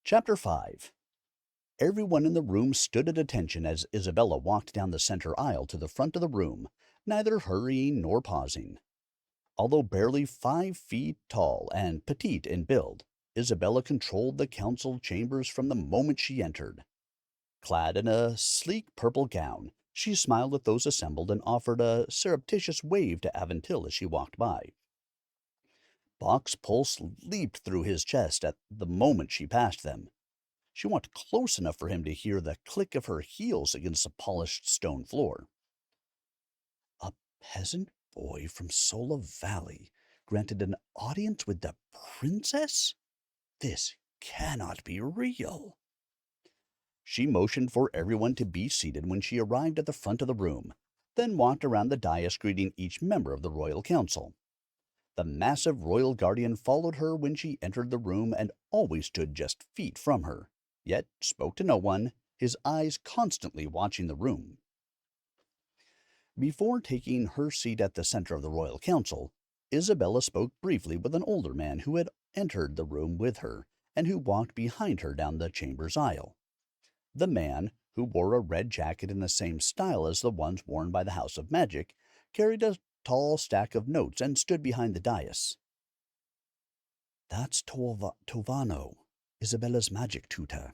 Chapter 5. Everyone in the room stood at attention as Isabella walked down the center aisle to the front of the room, neither hurrying nor pausing. Although barely 5 feet tall and petite in build, Isabella controlled the council chambers from the moment she entered. Clad in a sleek purple gown, she smiled at those assembled and offered a surreptitious wave to Aventil as she walked by. Bach's pulse leaped through his chest at the moment she passed them. She walked close enough for him to hear the click of her heels against the polished stone floor. A peasant boy from Sola Valley granted an audience with the princess? This cannot be real. She motioned for everyone to be seated when she arrived at the front of the room, then walked around the dais greeting each member of the royal council. The massive royal guardian followed her when she entered the room and always stood just feet from her, yet spoke to no one, his eyes constantly watching the room. Before taking her seat at the center of the royal council, Isabella spoke briefly with an older man who had entered the room with her and who walked behind her down the chamber's aisle. The man, who wore a red jacket in the same style as the ones worn by the House of Magic, carried a tall stack of notes and stood behind the dais. "That's Tovano, Isabella's magic tutor,"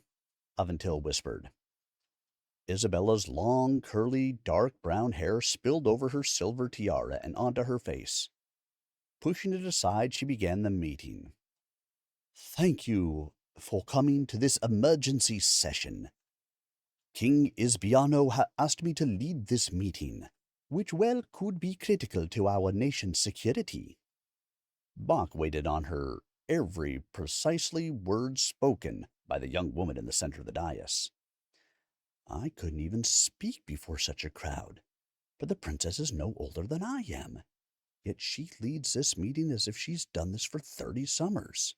Aventil whispered. Isabella's long, curly, dark brown hair spilled over her silver tiara and onto her face. Pushing it aside, she began the meeting. "Thank you for coming to this emergency session. King Isbiano asked me to lead this meeting, which well could be critical to our nation's security." Bach waited on her every precisely word spoken by the young woman in the center of the dais. "I couldn't even speak before such a crowd, but the princess is no older than I am. Yet she leads this meeting as if she's done this for 30 summers.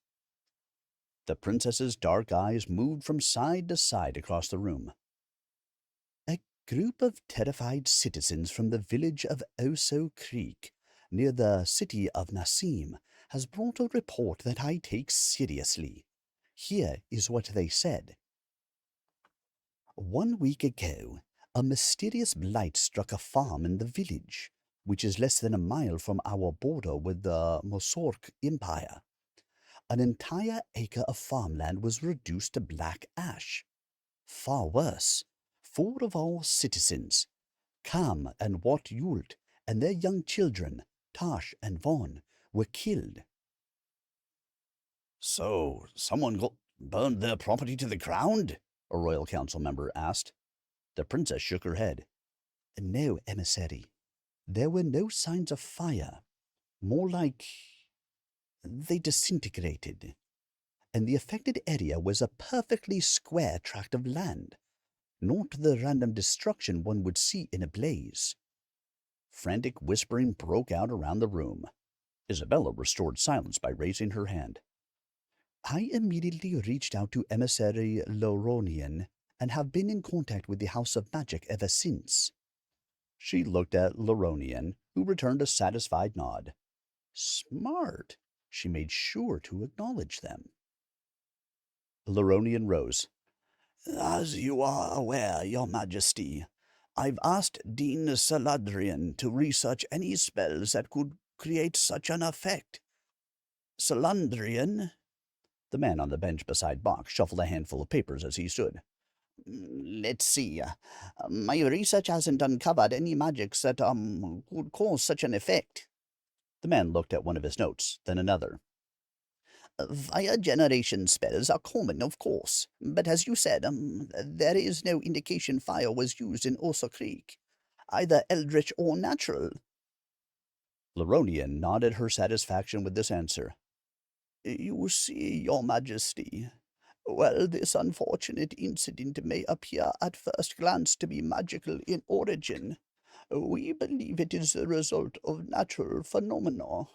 The princess's dark eyes moved from side to side across the room. "A group of terrified citizens from the village of Oso Creek, near the city of Nassim, has brought a report that I take seriously. Here is what they said. 1 week ago, a mysterious blight struck a farm in the village, which is less than a mile from our border with the Mosork Empire. An entire acre of farmland was reduced to black ash. Far worse, 4 of our citizens, Kam and Wat Yult, and their young children, Tash and Vaughn, were killed." "So, someone burned their property to the ground?" a royal council member asked. The princess shook her head. "No, emissary. There were no signs of fire. More like they disintegrated. And the affected area was a perfectly square tract of land, not the random destruction one would see in a blaze." Frantic whispering broke out around the room. Isabella restored silence by raising her hand. "I immediately reached out to Emissary Loronian and have been in contact with the House of Magic ever since." She looked at Loronian, who returned a satisfied nod. Smart. She made sure to acknowledge them. Loronian rose. "As you are aware, Your Majesty, I've asked Dean Saladrian to research any spells that could create such an effect." "Salandrian?" The man on the bench beside Bach shuffled a handful of papers as he stood. "Let's see. My research hasn't uncovered any magics that, would cause such an effect." The man looked at one of his notes, then another. "Fire generation spells are common, of course, but as you said, there is no indication fire was used in Osa Creek, either eldritch or natural." Loronian nodded her satisfaction with this answer. "You see, Your Majesty, while this unfortunate incident may appear at first glance to be magical in origin, we believe it is the result of natural phenomena."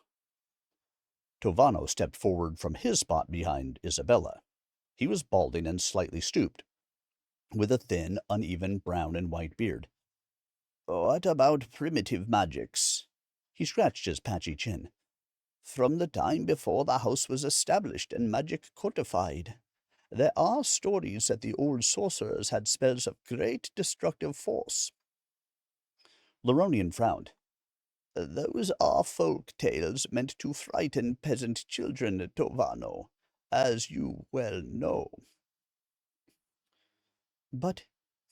Tovano stepped forward from his spot behind Isabella. He was balding and slightly stooped, with a thin, uneven brown and white beard. "What about primitive magics?" He scratched his patchy chin. "From the time before the house was established and magic codified, There are stories that the old sorcerers had spells of great destructive force. Loronian frowned. Those are folk tales meant to frighten peasant children, Tovano, as you well know. But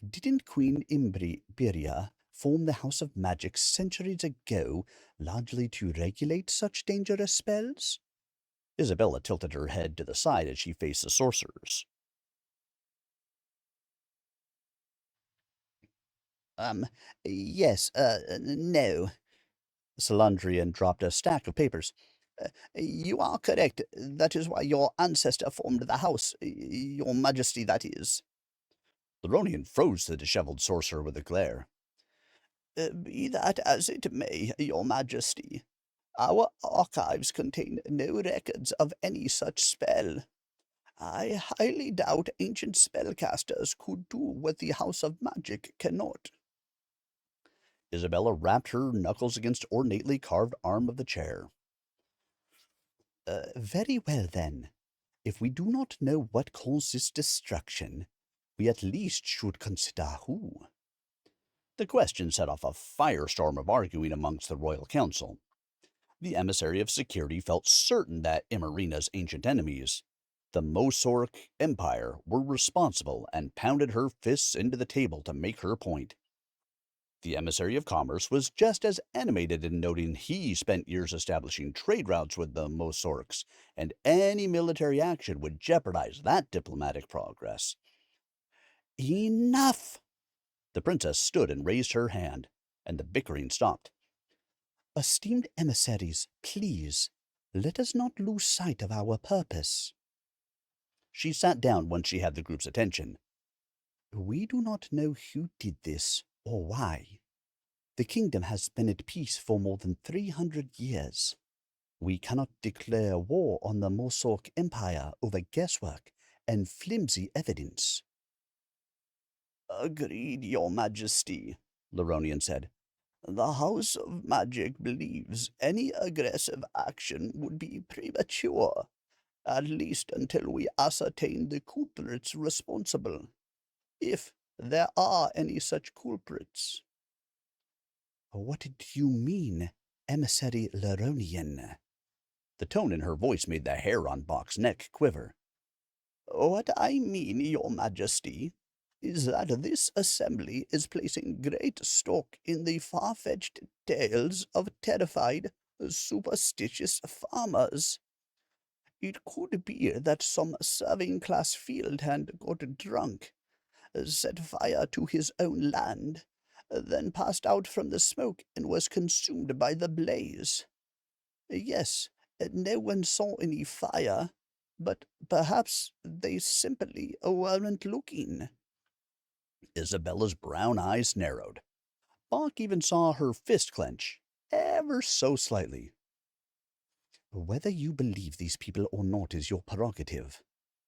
didn't Queen Imberia form the House of Magic centuries ago largely to regulate such dangerous spells? Isabella tilted her head to the side as she faced the sorcerers. Um, yes, no. Salandrian dropped a stack of papers. You are correct. That is why your ancestor formed the house. Your Majesty, that is. The Ronian froze the disheveled sorcerer with a glare. Be that as it may, your Majesty, our archives contain no records of any such spell. I highly doubt ancient spellcasters could do what the House of Magic cannot. Isabella rapped her knuckles against ornately carved arm of the chair. Very well, then. If we do not know what caused this destruction, we at least should consider who. The question set off a firestorm of arguing amongst the royal council. The emissary of security felt certain that Imarina's ancient enemies, the Mosork Empire, were responsible and pounded her fists into the table to make her point. The emissary of commerce was just as animated in noting he spent years establishing trade routes with the Mosorks, and any military action would jeopardize that diplomatic progress. Enough! The princess stood and raised her hand, and the bickering stopped. Esteemed emissaries, please, let us not lose sight of our purpose. She sat down once she had the group's attention. We do not know who did this or why. The kingdom has been at peace for more than 300 years. We cannot declare war on the Mosork Empire over guesswork and flimsy evidence. Agreed, Your Majesty, Loronian said. The House of Magic believes any aggressive action would be premature, at least until we ascertain the culprits responsible, if there are any such culprits. What do you mean, Emissary Loronian? The tone in her voice made the hair on Bach's neck quiver. What I mean, Your Majesty, is that this assembly is placing great stock in the far-fetched tales of terrified, superstitious farmers. It could be that some serving-class field hand got drunk, set fire to his own land, then passed out from the smoke and was consumed by the blaze. Yes, no one saw any fire, but perhaps they simply weren't looking. Isabella's brown eyes narrowed. Bach even saw her fist clench, ever so slightly. Whether you believe these people or not is your prerogative,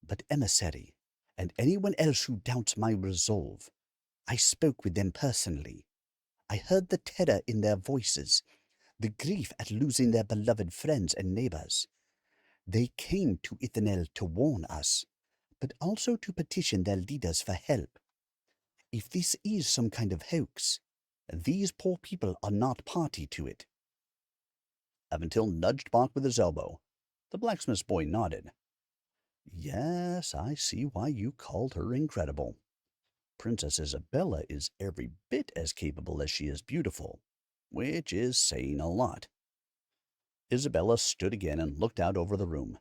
but emissary, and anyone else who doubts my resolve, I spoke with them personally. I heard the terror in their voices, the grief at losing their beloved friends and neighbors. They came to Ithanel to warn us, but also to petition their leaders for help. If this is some kind of hoax, these poor people are not party to it. Aventil nudged Bach with his elbow. The blacksmith's boy nodded. Yes, I see why you called her incredible. Princess Isabella is every bit as capable as she is beautiful, which is saying a lot. Isabella stood again and looked out over the room.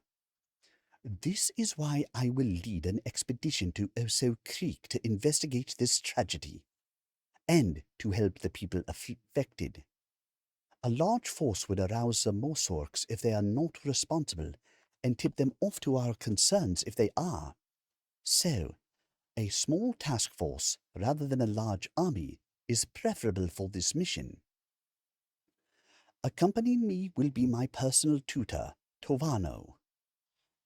This is why I will lead an expedition to Oso Creek to investigate this tragedy, and to help the people affected. A large force would arouse the Mosorks if they are not responsible, and tip them off to our concerns if they are. So, a small task force, rather than a large army, is preferable for this mission. Accompanying me will be my personal tutor, Tovano.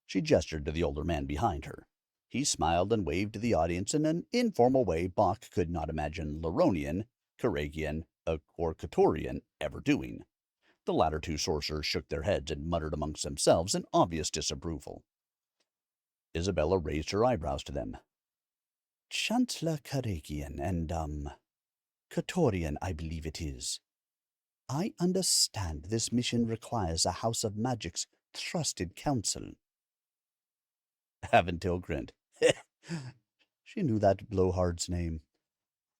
She gestured to the older man behind her. He smiled and waved to the audience in an informal way Bach could not imagine Loronian, Karagian, or Katorian ever doing. The latter two sorcerers shook their heads and muttered amongst themselves in obvious disapproval. Isabella raised her eyebrows to them. Chancellor Karagian and, Katorian, I believe it is. I understand this mission requires a House of Magic's trusted counsel. Aventil grinned. She knew that blowhard's name,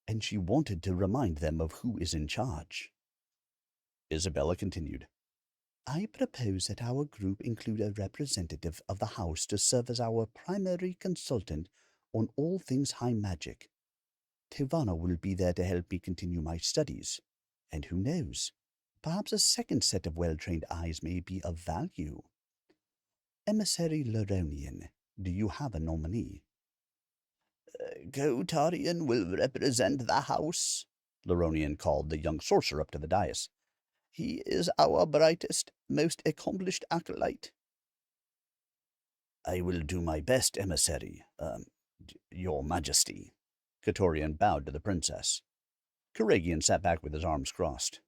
and she wanted to remind them of who is in charge. Isabella continued. I propose that our group include a representative of the House to serve as our primary consultant on all things high magic. Tivana will be there to help me continue my studies. And who knows, perhaps a second set of well-trained eyes may be of value. Emissary Loronian, do you have a nominee? Kotarian will represent the House, Loronian called the young sorcerer up to the dais. He is our brightest, most accomplished acolyte. I will do my best, emissary, your majesty. Katorian bowed to the princess. Karagian sat back with his arms crossed.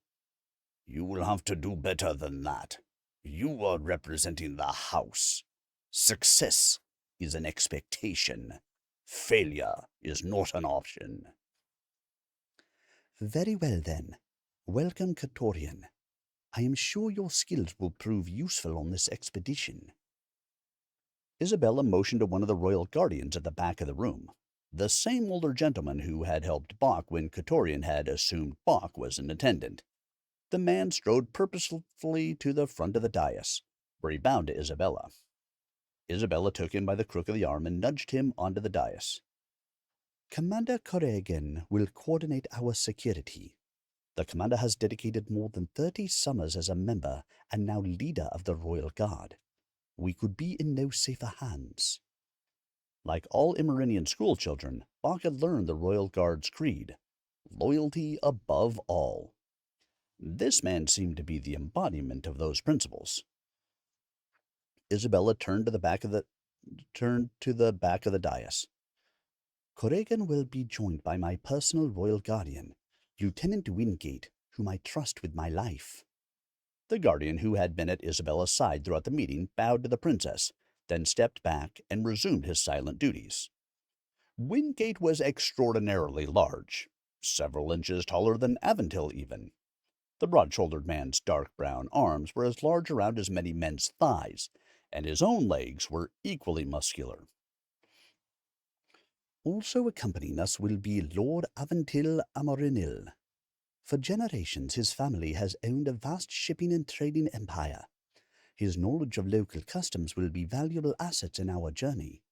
You will have to do better than that. You are representing the house. Success is an expectation. Failure is not an option. Very well, then. Welcome, Katorian. I am sure your skills will prove useful on this expedition. Isabella motioned to one of the royal guardians at the back of the room, the same older gentleman who had helped Bach when Katorian had assumed Bach was in attendance. The man strode purposefully to the front of the dais, where he bowed to Isabella. Isabella took him by the crook of the arm and nudged him onto the dais. Commander Corrigan will coordinate our security. The commander has dedicated more than 30 summers as a member and now leader of the Royal Guard. We could be in no safer hands. Like all Emerinian schoolchildren, Bach had learned the Royal Guard's creed, loyalty above all. This man seemed to be the embodiment of those principles. Isabella turned to the back of the dais. Corrigan will be joined by my personal royal guardian, Lieutenant Wingate, whom I trust with my life. The guardian, who had been at Isabella's side throughout the meeting, bowed to the princess, then stepped back and resumed his silent duties. Wingate was extraordinarily large, several inches taller than Aventil even. The broad-shouldered man's dark brown arms were as large around as many men's thighs, and his own legs were equally muscular. Also accompanying us will be Lord Aventil Amorinil. For generations, his family has owned a vast shipping and trading empire. His knowledge of local customs will be valuable assets in our journey.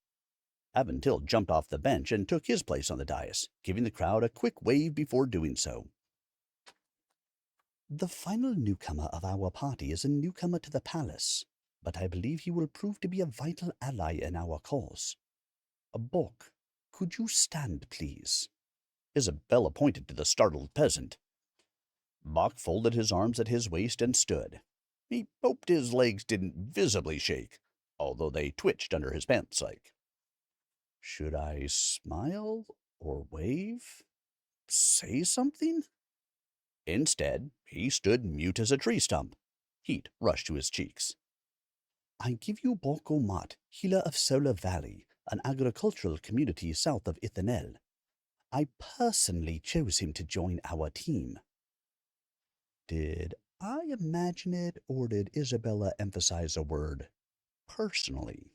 Aventil jumped off the bench and took his place on the dais, giving the crowd a quick wave before doing so. The final newcomer of our party is a newcomer to the palace, but I believe he will prove to be a vital ally in our cause. Bok, could you stand, please? Isabella pointed to the startled peasant. Bok folded his arms at his waist and stood. He hoped his legs didn't visibly shake, although they twitched under his pants leg. Should I smile or wave? Say something? Instead, he stood mute as a tree stump. Heat rushed to his cheeks. I give you Boko Mat, healer of Solar Valley, an agricultural community south of Ithanel. I personally chose him to join our team. Did I imagine it, or did Isabella emphasize the word personally?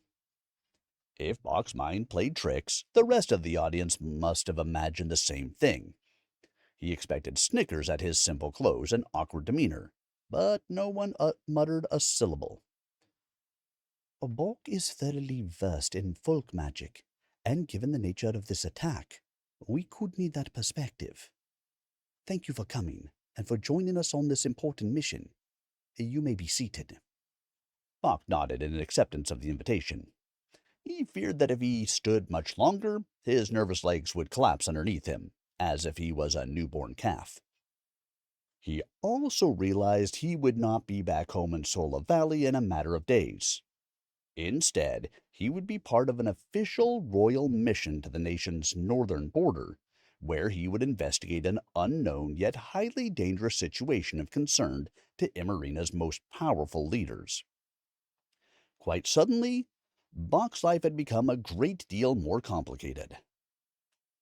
If Bach's mind played tricks, the rest of the audience must have imagined the same thing. He expected snickers at his simple clothes and awkward demeanor, but no one muttered a syllable. Bach is thoroughly versed in folk magic, and given the nature of this attack, we could need that perspective. Thank you for coming, and for joining us on this important mission. You may be seated. Bach nodded in acceptance of the invitation. He feared that if he stood much longer, his nervous legs would collapse underneath him, as if he was a newborn calf. He also realized he would not be back home in Sola Valley in a matter of days. Instead, he would be part of an official royal mission to the nation's northern border, where he would investigate an unknown yet highly dangerous situation of concern to Emerina's most powerful leaders. Quite suddenly, Bach's life had become a great deal more complicated.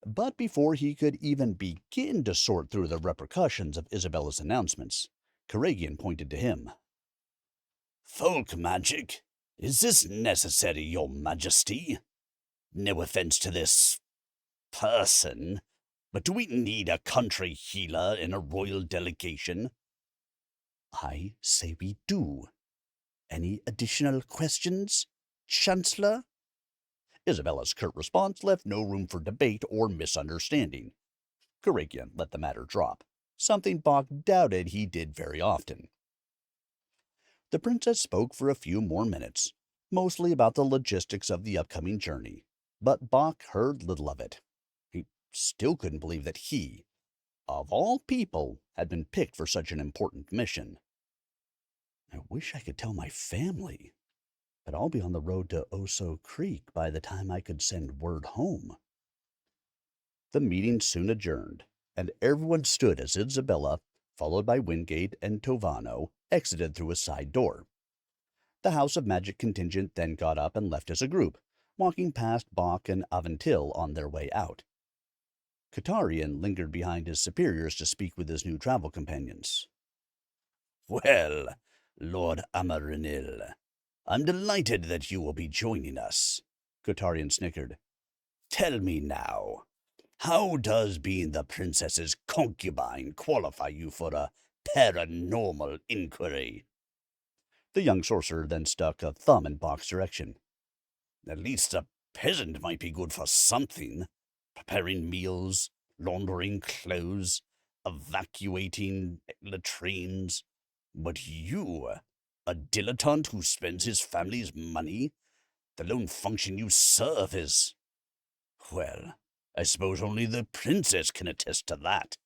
But before he could even begin to sort through the repercussions of Isabella's announcements, Karagian pointed to him. Folk magic? Is this necessary, your majesty? No offense to this person, but do we need a country healer in a royal delegation? I say we do. Any additional questions, Chancellor? Isabella's curt response left no room for debate or misunderstanding. Karagian let the matter drop, something Bach doubted he did very often. The princess spoke for a few more minutes, mostly about the logistics of the upcoming journey, but Bach heard little of it. He still couldn't believe that he, of all people, had been picked for such an important mission. I wish I could tell my family, but I'll be on the road to Oso Creek by the time I could send word home. The meeting soon adjourned, and everyone stood as Isabella, followed by Wingate and Tovano, exited through a side door. The House of Magic contingent then got up and left as a group, walking past Bach and Aventil on their way out. Katarian lingered behind his superiors to speak with his new travel companions. Well, Lord Amarinil, I'm delighted that you will be joining us, Katarian snickered. Tell me now, how does being the princess's concubine qualify you for a paranormal inquiry? The young sorcerer then stuck a thumb in Bach's direction. At least a peasant might be good for something. Preparing meals, laundering clothes, evacuating latrines. But you, a dilettante who spends his family's money, the lone function you serve is... Well, I suppose only the princess can attest to that.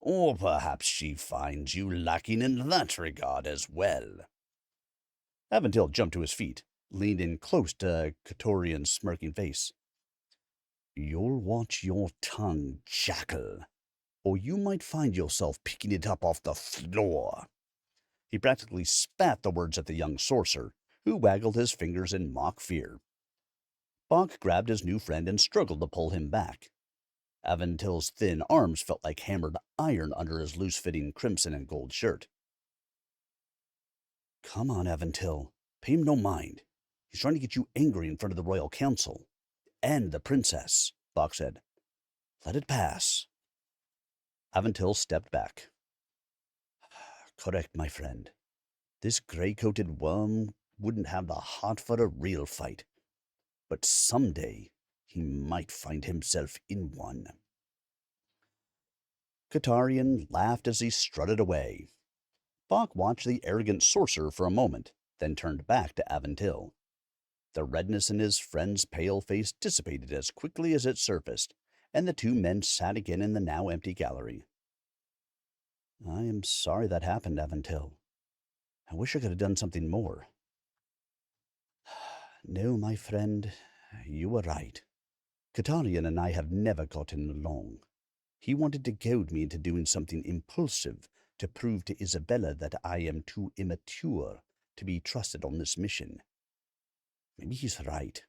Or perhaps she finds you lacking in that regard as well. Aventil jumped to his feet, leaned in close to Katarian's smirking face. You'll watch your tongue, jackal, or you might find yourself picking it up off the floor. He practically spat the words at the young sorcerer, who waggled his fingers in mock fear. Bach grabbed his new friend and struggled to pull him back. Aventil's thin arms felt like hammered iron under his loose-fitting crimson and gold shirt. Come on, Aventil. Pay him no mind. He's trying to get you angry in front of the royal council. And the princess, Bach said. Let it pass. Aventil stepped back. Correct, my friend. This gray-coated worm wouldn't have the heart for a real fight. But someday he might find himself in one. Katarian laughed as he strutted away. Bach watched the arrogant sorcerer for a moment, then turned back to Aventil. The redness in his friend's pale face dissipated as quickly as it surfaced, and the two men sat again in the now empty gallery. I am sorry that happened, Aventil. I wish I could have done something more. No, my friend, you were right. Katarian and I have never gotten along. He wanted to goad me into doing something impulsive to prove to Isabella that I am too immature to be trusted on this mission. Maybe he's right.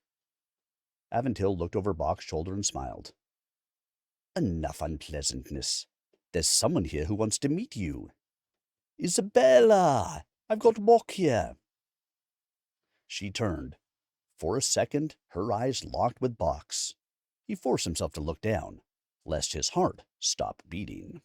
Aventil looked over Bach's shoulder and smiled. Enough unpleasantness. There's someone here who wants to meet you. Isabella! I've got Bach here. She turned. For a second, her eyes locked with Bach's. He forced himself to look down, lest his heart stop beating.